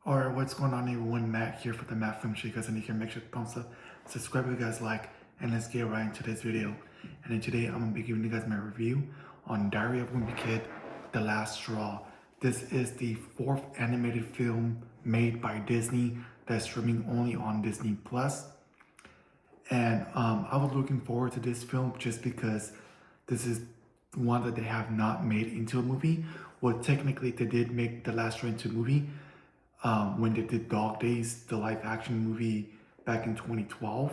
Alright, what's going on everyone? Matt here for the Matt Film Show. You guys, and you can make sure to thumbs up, subscribe if you guys like, and let's get right into this video. And then today I'm gonna be giving you guys my review on Diary of Wimpy Kid, The Last Straw. This is the fourth animated film made by Disney that's streaming only on Disney Plus. And I was looking forward to this film just because this is one that they have not made into a movie. Well, technically they did make The Last Straw into a movie when they did Dog Days, the live action movie back in 2012.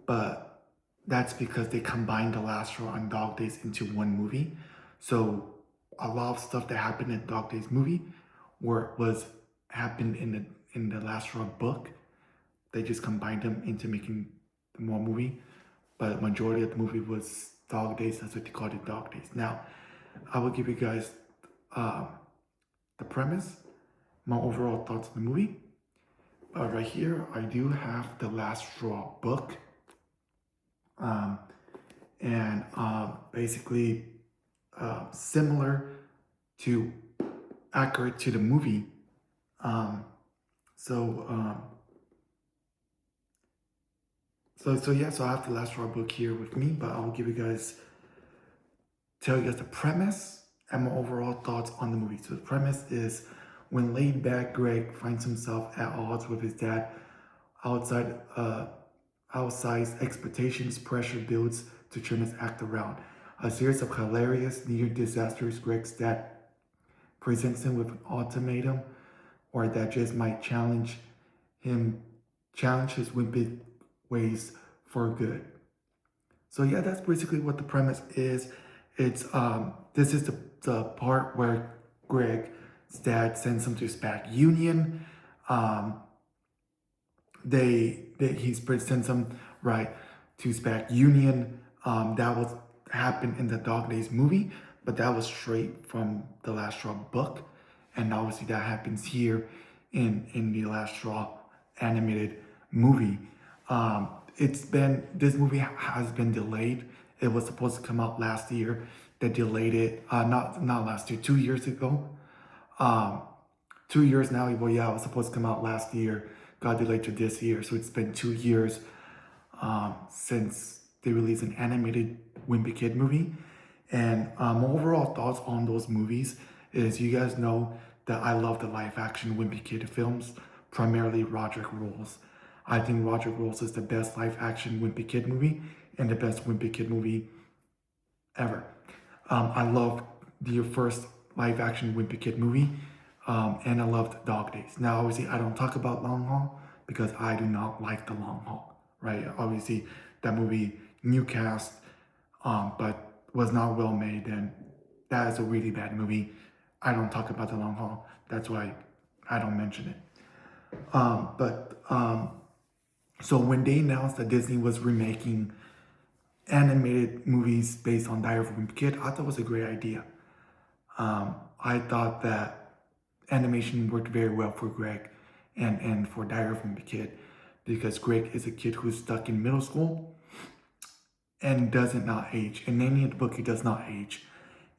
But that's because they combined The Last Straw and Dog Days into one movie. So a lot of stuff that happened in Dog Days movie happened in the Last Straw book. They just combined them into making one movie. But majority of the movie was Dog Days. That's what they called it, Dog Days. Now, I will give you guys the premise, my overall thoughts on the movie. Right here, I do have the Last Straw book. Basically similar to, accurate to the movie. So I have the Last Straw book here with me, but I'll tell you guys the premise and my overall thoughts on the movie. So the premise is, when laid-back Greg finds himself at odds with his dad, outsized expectations, pressure builds to turn his act around. A series of hilarious, near-disastrous Greg's dad presents him with an ultimatum, or that just might challenge his wimpy ways for good. So yeah, that's basically what the premise is. It's this is the part where Greg's dad sends him to SPAC Union. He sends him right to SPAC Union. That was happened in the Dog Days movie, but that was straight from the Last Straw book, and obviously that happens here in the Last Straw animated movie. This movie has been delayed. It was supposed to come out last year. They delayed it, not last year, 2 years ago. 2 years now. Well, yeah, it was supposed to come out last year. Got delayed to this year, so it's been 2 years since they released an animated Wimpy Kid movie. And overall thoughts on those movies is, you guys know that I love the live action Wimpy Kid films, primarily Roderick Rolls. I think Roderick Rolls is the best live action Wimpy Kid movie and the best Wimpy Kid movie ever. I love the first live action Wimpy Kid movie, and I loved Dog Days. Now, obviously, I don't talk about Long Haul because I do not like the Long Haul, right? Obviously, that movie, new cast, but was not well made, and that is a really bad movie. I don't talk about the Long Haul. That's why I don't mention it. So when they announced that Disney was remaking animated movies based on Diary of a Wimpy Kid, I thought it was a great idea. I thought that animation worked very well for Greg and for Diary of a Wimpy Kid, because Greg is a kid who's stuck in middle school and does not age. In any of the book, he does not age.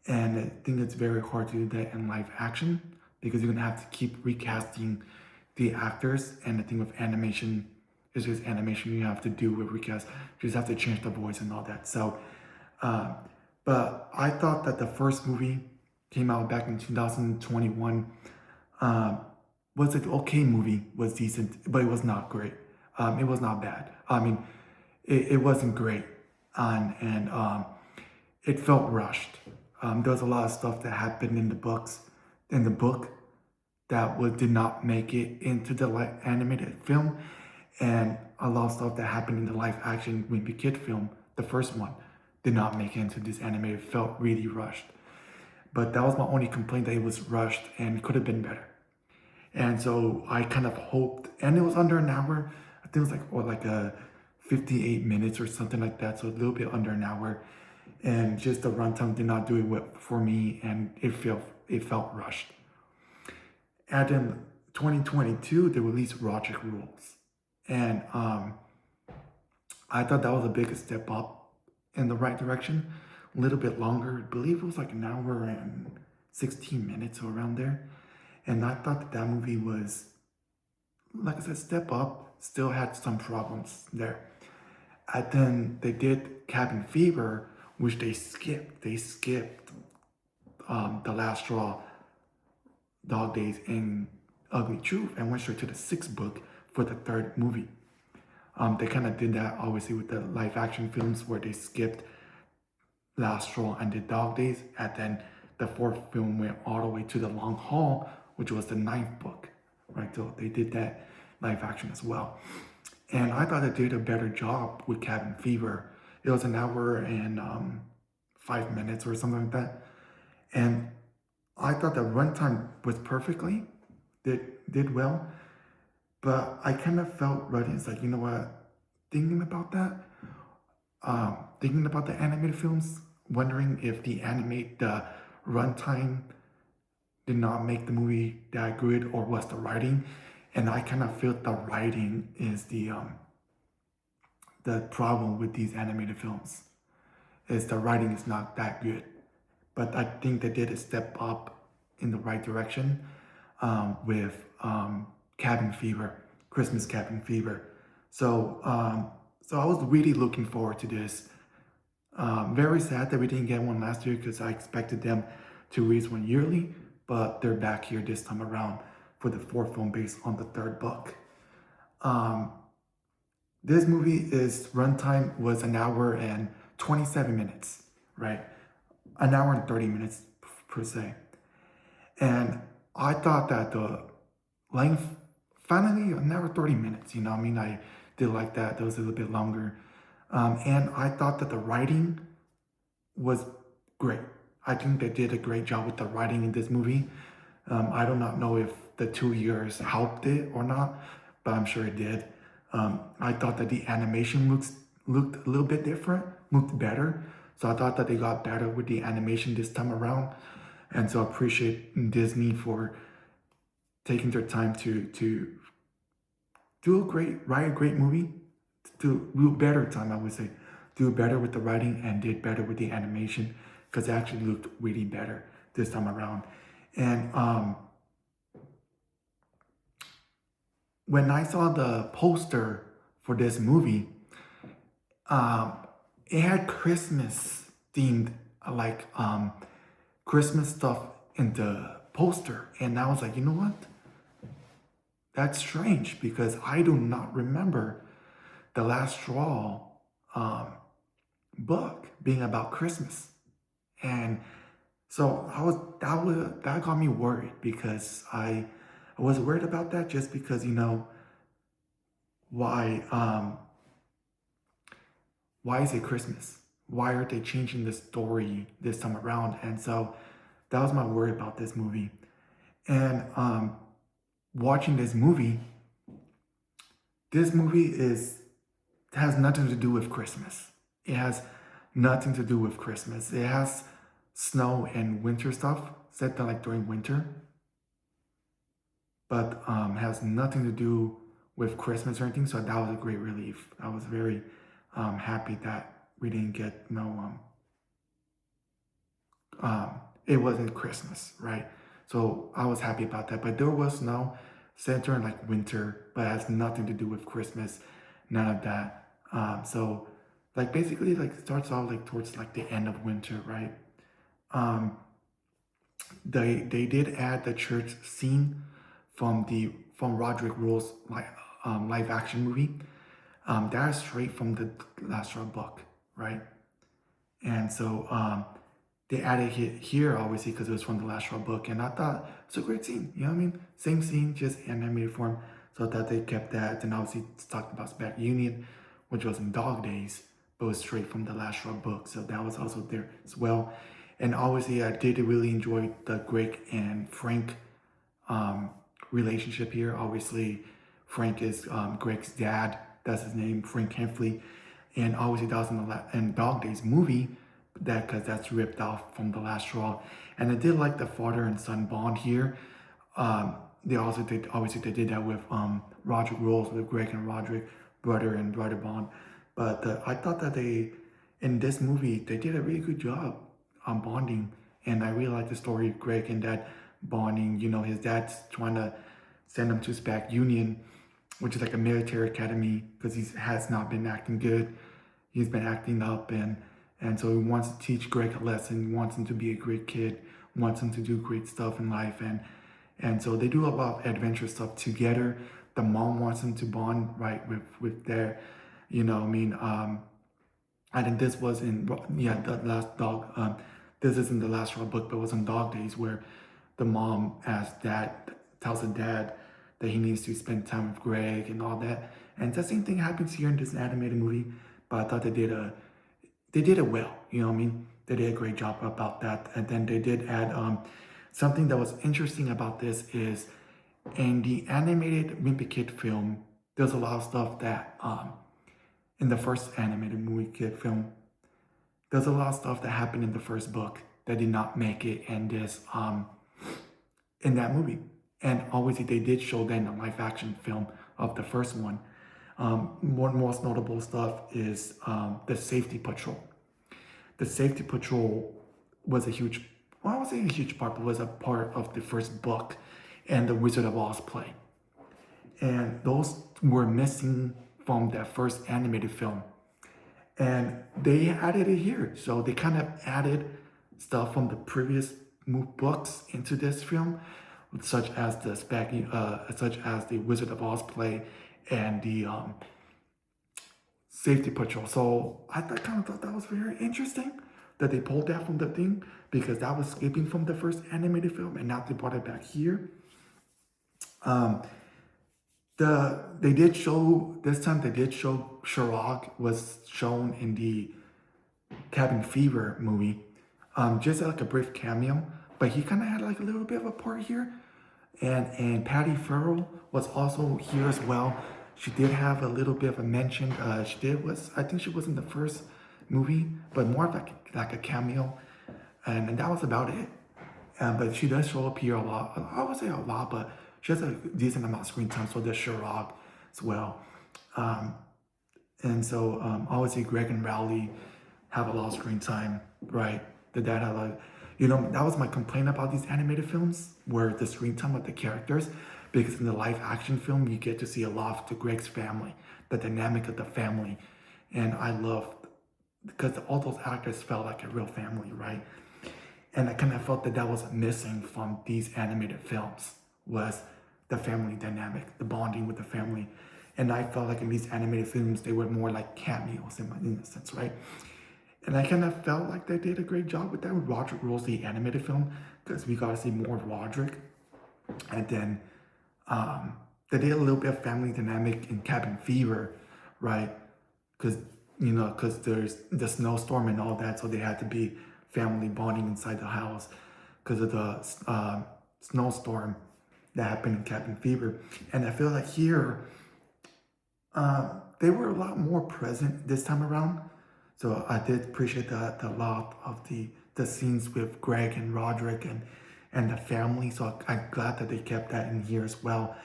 And I think it's very hard to do that in live action, because you're gonna have to keep recasting the actors. And the thing with animation is just animation, you have to do with recast. You just have to change the voice and all that. So, but I thought that the first movie came out back in 2021. Was an okay movie, was decent, but it was not great. It was not bad. I mean, it wasn't great, and it felt rushed. There was a lot of stuff that happened in the book that did not make it into the animated film, and a lot of stuff that happened in the live action Wimpy Kid film, the first one, did not make it into this animated. It felt really rushed. But that was my only complaint, that it was rushed and it could have been better. And so I kind of hoped, and it was under an hour. I think it was like a 58 minutes or something like that. So a little bit under an hour. And just the runtime did not do it well for me, and it felt rushed. And in 2022, they released Roderick Rules. And I thought that was a big step up in the right direction. A little bit longer. I believe it was like an hour and 16 minutes or around there. And I thought that that movie was, like I said, step up. Still had some problems there. And then they did Cabin Fever, which they skipped. They skipped The Last Straw, Dog Days, and Ugly Truth, and went straight to the sixth book for the third movie. They kind of did that obviously with the live action films where they skipped Last Straw and did Dog Days, and then the fourth film went all the way to The Long Haul, which was the ninth book, right? So they did that live action as well. And I thought they did a better job with Cabin Fever. It was an hour and 5 minutes or something like that. And I thought the runtime was perfectly, did well. But I kind of felt ready. It's like, you know what? Thinking about that, thinking about the animated films, wondering if the runtime did not make the movie that good, or was the writing. And I kind of feel the writing is the problem with these animated films, is the writing is not that good. But I think they did a step up in the right direction with Cabin Fever, Christmas Cabin Fever. So I was really looking forward to this. Very sad that we didn't get one last year because I expected them to release one yearly, but they're back here this time around for the fourth film based on the third book. Um, this movie is runtime was an hour and 27 minutes, right? An hour and 30 minutes per se. And I thought that the length, finally, an hour 30 minutes, you know, I mean, I did like that. That was a little bit longer. And I thought that the writing was great. I think they did a great job with the writing in this movie. I do not know if the 2 years helped it or not, but I'm sure it did. I thought that the animation looked a little bit different, looked better. So I thought that they got better with the animation this time around. And so I appreciate Disney for taking their time to write a great movie, do better time, I would say. Do better with the writing and did better with the animation, because it actually looked really better this time around. And when I saw the poster for this movie, um, it had Christmas themed, like Christmas stuff in the poster. And I was like, you know what? That's strange, because I do not remember the Last Straw book being about Christmas. And so that got me worried, because I was worried about that, just because, you know, why why is it Christmas? Why are they changing the story this time around? And so that was my worry about this movie. And watching this movie has nothing to do with Christmas. It has nothing to do with Christmas. It has snow and winter stuff set to like during winter, but has nothing to do with Christmas or anything. So that was a great relief. I was very happy that we didn't get it wasn't Christmas, right? So I was happy about that. But there was snow set during like winter, but it has nothing to do with Christmas. None of that. So like basically like it starts off like towards like the end of winter, right? Um, they did add the church scene from Roderick Rule's live action movie. That is straight from the Last Straw book, right? And so they added it here obviously because it was from the Last Straw book, and I thought it's a great scene. You know what I mean? Same scene, just animated form. So I thought they kept that. And obviously it's talked about Spec Union, which was in Dog Days, but was straight from the Last Straw book. So that was also there as well. And obviously I did really enjoy the Greg and Frank relationship here. Obviously Frank is Greg's dad. That's his name, Frank Heffley. And obviously that was in Dog Days movie, because that's ripped off from the Last Straw. And I did like the father and son bond here. They also did, obviously they did that with Roderick Rules, with Greg and Roderick, brother and brother bond. But I thought that in this movie, they did a really good job on bonding. And I really like the story of Greg, and that bonding. You know, his dad's trying to send him to SPAC Union, which is like a military academy, because he has not been acting good. He's been acting up, and so he wants to teach Greg a lesson. He wants him to be a great kid, wants him to do great stuff in life, and so they do a lot of adventure stuff together. The mom wants him to bond right with their, you know, I mean, I think this was in, yeah, the last dog. This isn't the last Raw book, but it was on Dog Days, where the mom tells the dad that he needs to spend time with Greg and all that. And the same thing happens here in this animated movie, but I thought they did it well. You know what I mean? They did a great job about that. And then they did add something that was interesting about this is in the animated Wimpy Kid film, there's a lot of stuff that in the first animated movie kid film, there's a lot of stuff that happened in the first book that did not make it in this in that movie. And obviously they did show that in the live action film of the first one. One most notable stuff is the safety patrol. The safety patrol was a huge, well, I would say a huge part, but was a part of the first book and the Wizard of Oz play. And those were missing from that first animated film. And they added it here. So they kind of added stuff from the previous books into this film, such as such as the Wizard of Oz play and the safety patrol. So I kind of thought that was very interesting that they pulled that from the thing, because that was skipping from the first animated film, and now they brought it back here. They did show this time. They did show Sherlock was shown in the Cabin Fever movie, just like a brief cameo, but he kind of had like a little bit of a part here. And Patty Farrell was also here as well. She did have a little bit of a mention. I think she was in the first movie, but more of like a cameo, and that was about it. But she does show up here a lot. I would say a lot, but she has a decent amount of screen time. So does Sherlock as well. And so obviously Greg and Rowley have a lot of screen time, right? The dad had like, you know, that was my complaint about these animated films, where the screen time of the characters, because in the live action film, you get to see a lot of the Greg's family, the dynamic of the family. And I loved, because all those actors felt like a real family, right? And I kind of felt that was missing from these animated films, was the family dynamic, the bonding with the family. And I felt like in these animated films, they were more like cameos in a sense, right? And I kind of felt like they did a great job with that with Roderick Rules, the animated film, because we got to see more of Roderick. And then they did a little bit of family dynamic in Cabin Fever, right? Because, you know, because there's the snowstorm and all that, so they had to be family bonding inside the house because of the snowstorm that happened in Cabin Fever. And I feel like here, they were a lot more present this time around. So I did appreciate that a lot of the scenes with Greg and Roderick and the family. So I'm glad that they kept that in here as well.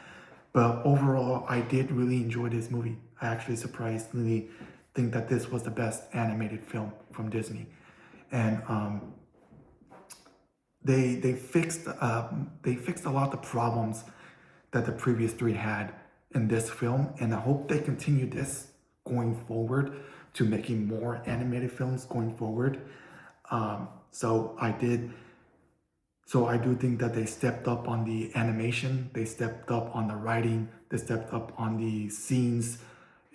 But overall, I did really enjoy this movie. I actually surprisingly think that this was the best animated film from Disney. And they fixed a lot of the problems that the previous three had in this film, and I hope they continue this going forward to making more animated films going forward. So I do think that they stepped up on the animation, they stepped up on the writing, they stepped up on the scenes.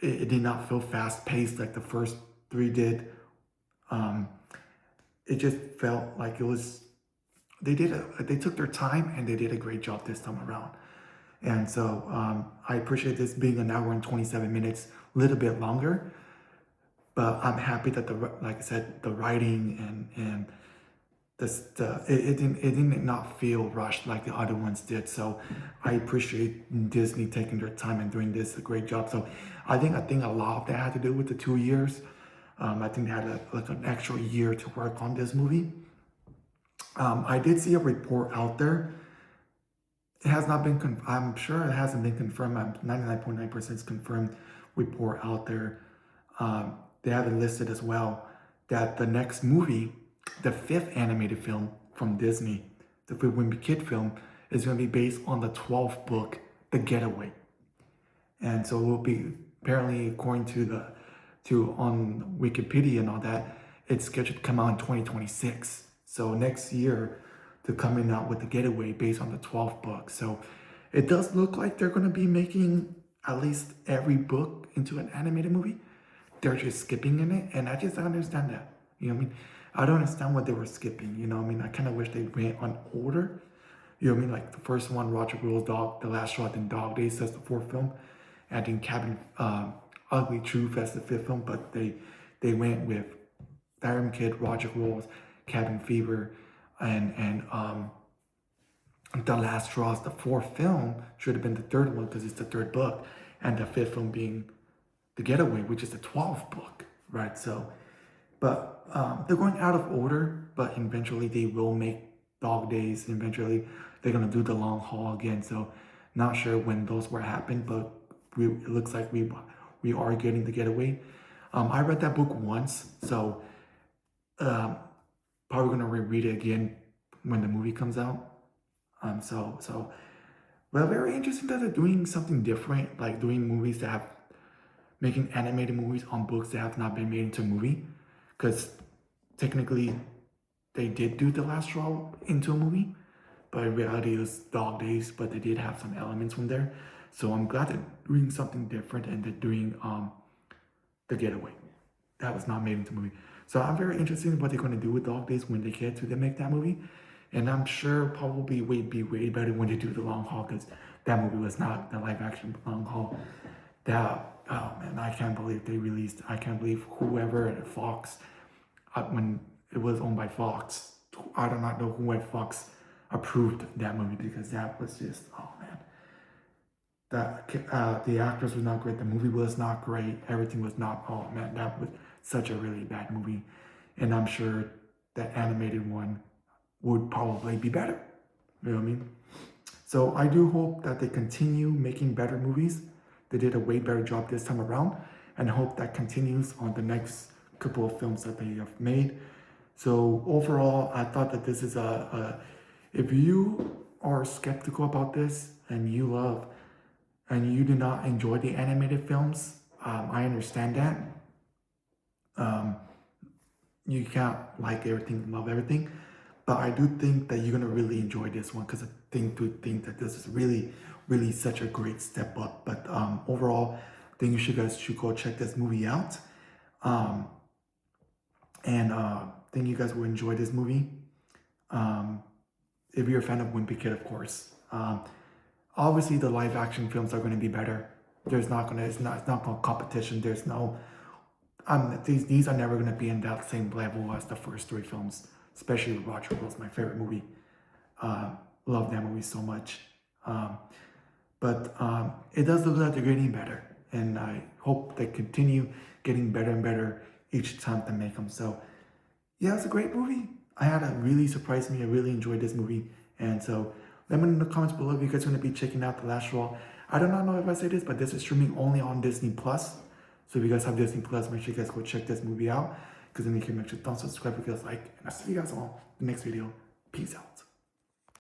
It did not feel fast paced like the first three did. It just felt like it was, they took their time and they did a great job this time around. And so I appreciate this being an hour and 27 minutes, a little bit longer, but I'm happy that like I said, the writing and it didn't not feel rushed like the other ones did. So I appreciate Disney taking their time and doing this a great job. So I think a lot of that had to do with the 2 years. I think they had an extra year to work on this movie. I did see a report out there. It has not been, I'm sure it hasn't been confirmed. I'm 99.9% confirmed report out there. They have it listed as well that the next movie, the 5th animated film from Disney, the Wimpy Kid film, is going to be based on the 12th book, The Getaway. And so it will be, apparently according to on Wikipedia and all that, it's scheduled to come out in 2026. So next year to coming out with The Getaway based on the 12th book. So it does look like they're going to be making at least every book into an animated movie. They're just skipping in it, and I just don't understand that. You know what I mean? I don't understand what they were skipping. You know what I mean? I kind of wish they went on order. You know what I mean? Like the first one, Roger Rules Dog, The Last Straw, then Dog Days, that's the 4th film. And then Ugly Truth, that's the 5th film. But they went with Diary Kid, Roger Rules, Cabin Fever, and The Last Straw is the 4th film. Should have been the 3rd one because it's the 3rd book. And the 5th film being The Getaway, which is the 12th book, right? So, but they're going out of order, but eventually they will make Dog Days. Eventually they're going to do The Long Haul again. So not sure when those will happen, but it looks like we are getting The Getaway. I read that book once, so probably going to reread it again when the movie comes out. Well, very interesting that they're doing something different, like doing movies that have, making animated movies on books that have not been made into a movie. Because technically, they did do The Last Straw into a movie, but in reality it was Dog Days, but they did have some elements from there. So I'm glad they're doing something different, and they're doing The Getaway. That was not made into a movie. So I'm very interested in what they're going to do with Dog Days when they get to make that movie. And I'm sure probably would be way better when they do The Long Haul, because that movie was not the live action Long Haul. Oh man, I can't believe they released, I can't believe whoever at Fox, when it was owned by Fox, I do not know who at Fox approved that movie, because that was just, oh man. The actors were not great, the movie was not great, everything was not, oh man, that was such a really bad movie. And I'm sure the animated one would probably be better. You know what I mean? So I do hope that they continue making better movies. They did a way better job this time around, and I hope that continues on the next couple of films that they have made. So overall, I thought that this is if you are skeptical about this and you do not enjoy the animated films, I understand that. You can't like everything, love everything. But I do think that you're gonna really enjoy this one, because I think that this is really, really such a great step up. But overall, I think you guys should go check this movie out. I think you guys will enjoy this movie. If you're a fan of Wimpy Kid, of course. Obviously, the live action films are going to be better. It's not going competition. There's no. These are never going to be in that same level as the first 3 films. Especially Roger Rules, my favorite movie. Love that movie so much. But it does look like they're getting better, and I hope they continue getting better and better each time they make them. So yeah, it's a great movie. Really surprised me. I really enjoyed this movie, and so let me know in the comments below if you guys are going to be checking out The Last Straw. I do not know if I say this, but this is streaming only on Disney Plus. So if you guys have Disney Plus, make sure you guys go check this movie out, because then you can make sure to subscribe, because like, and I'll see you guys on the next video. Peace out.